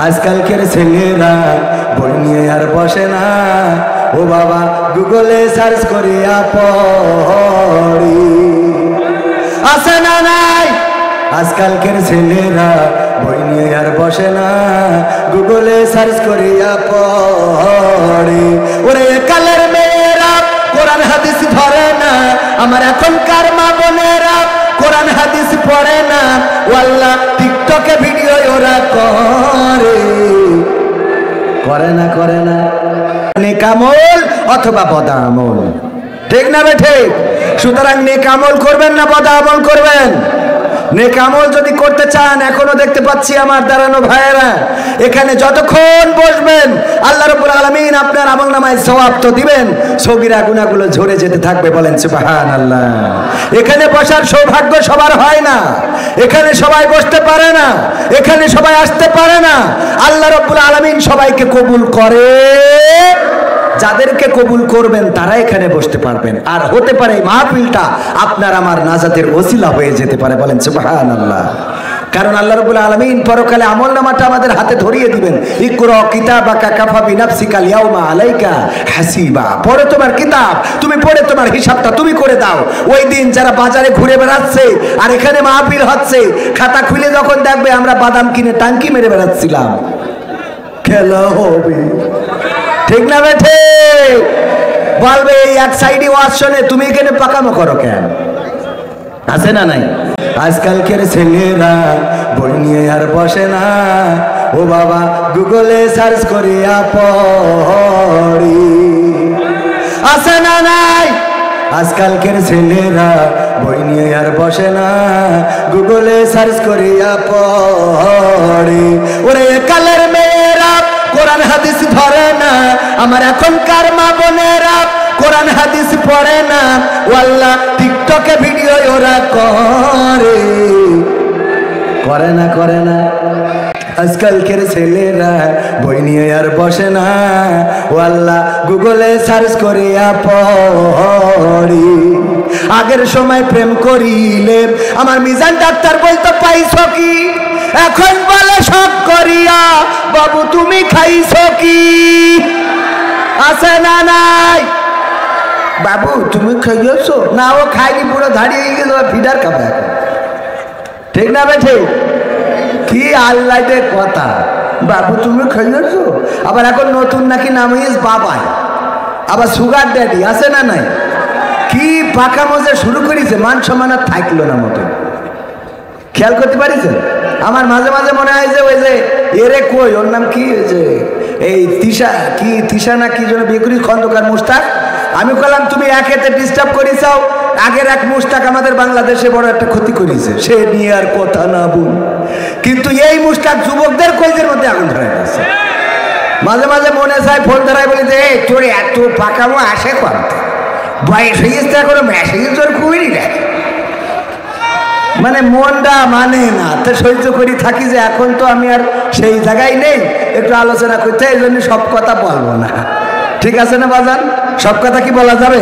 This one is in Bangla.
আজকালকের ছেলেরা বই নিয়ে আর বসে না, ও বাবা গুগলে সার্চ করিয়া পড়ি। আছে না নাই? আজকালকের ছেলেরা বই নিয়ে আর বসে না, গুগলে সার্চ করিয়া পড়ি। ওরে কালের মেয়েরা কোরআন হাদিস ধরে না, আমার এখনকার মা বোনেরা কোরআন হাদিস পড়ে না, ওয়াল্লাহ টিকটকে ভিডিও ওরা করে না নেকামল অথবা বদামল, ঠিক না বে ঠিক? সুতরাং নেকামল করবেন না বদামল করবেন? নেকামল যদি করতে চান, এখনো দেখতে পাচ্ছি আমার দাঁড়ানো ভাইয়েরা, এখানে যতক্ষণ বসবেন আল্লাহ রাব্বুল আলামিন আপনার আমলনামায় সওয়াব তো দিবেন, সগীরা গুনাহগুলো ঝরে যেতে থাকবে। বলেন সুবহানাল্লাহ। এখানে বসার সৌভাগ্য সবার হয় না, এখানে সবাই বসতে পারে না, এখানে সবাই আসতে পারে না। আল্লাহ রাব্বুল আলামিন সবাইকে কবুল করে, যাদেরকে কবুল করবেন তারা এখানে বসতে পারবেন। আর হতে পারে মাহফিলটা আপনার আমার নাজাতের ওসিলা হয়ে যেতে পারে। বলেন সুবহানাল্লাহ। কারণ আল্লাহ রাব্বুল আলামিন পরকালে আমলনামাটা আমাদের হাতে ধরিয়ে দিবেন। ইকরা কিতাবাকা কাফা বিনাফসিকাল ইয়াউমা আলাইকা হাসিবা। পড়ে তোমার কিতাব, তুমি পড়ে তোমার হিসাবটা তুমি করে দাও। ওই দিন যারা বাজারে ঘুরে বেড়াচ্ছে আর এখানে মাহফিল হচ্ছে, খাতা খুলে যখন দেখবে আমরা বাদাম কিনে টাঙ্কি মেরে বেড়াচ্ছিলাম, খেলা হবে, ঠিক না বেঠে? বলবে এই এক সাইডে ওয়াজ শোনে, তুমি এখানে পাকামো করো কেন? আছে না নাই? আজকালকের ছেলেরা বই নিয়ে আর বসে না, ও বাবা গুগলে সার্চ করিয়া পড়ি। আছে না নাই? আজকালকের ছেলেরা বই নিয়ে আর বসে না, গুগলে সার্চ করিয়া পড়ি। ওরে কালের মেয়েরা কোরআন হাদিস ধরে না, আমার এখনকার মা বোনেরা কোরআন হাদিস পড়ে না, ওয়াল্লাহ টিকটকে ভিডিও ওরা করে না। আজকালকের ছেলেরা বই নিয়ে আর বসে না, ওয়াল্লাহ গুগলে সার্চ করিয়া পড়ি। আগের সময় প্রেম করিলে আমার মিজান ডাক্তার বলতো পাইছো কি, এখন বলে শখ করিয়া বাবু তুমি খাইছো কি? আছে না নাই? বাবু তুমি খাইছো না? ও খাইনি, পুরো দাঁড়িয়ে গেল, ফিডার খাবে এখন, ঠিক না বেঠে? কি আল্লাহের কথা, বাবু তুমি খাইছো। আবার এখন নতুন নাকি নাম হয়েছে বাবাই, আবার সুগার ড্যাডি। আছে না নাই? কি পাকা মজা শুরু করেছে, মান সম্মান আর থাকলো না মতো। খেয়াল করতে পারিছেন? আমার মাঝে মাঝে মনে হয় যে ওই যে এরে কই, ওর নাম কি, ওই যে এই তিশা না কি যেন বিয়ে করি, খন্দকার মুস্তাক। আমি বললাম তুমি একেতে ডিস্টার্ব করিসাও, আগের এক মুস্তাক আমাদের বাংলাদেশে বড় একটা ক্ষতি করেছে, সে নিয়ে আর কথা না বল। কিন্তু এই মুস্তাক যুবকদের কইদের মধ্যে আগুন ধরে গেছে। মাঝে মাঝে মনে চায় ফোন ধরায় বলি যে এই তোর এত পাকামো আসে কম, বয়স হয়ে গেছে এখনো মেসেজ তোর খুবই দেখ, মানে মনটা মানে না। তো সহ্য করি থাকি যে এখন তো আমি আর সেই জায়গায় নেই, একটু আলোচনা করতে, এই জন্য সব কথা বলবো না। ঠিক আছে না বাজান? সব কথা কি বলা যাবে?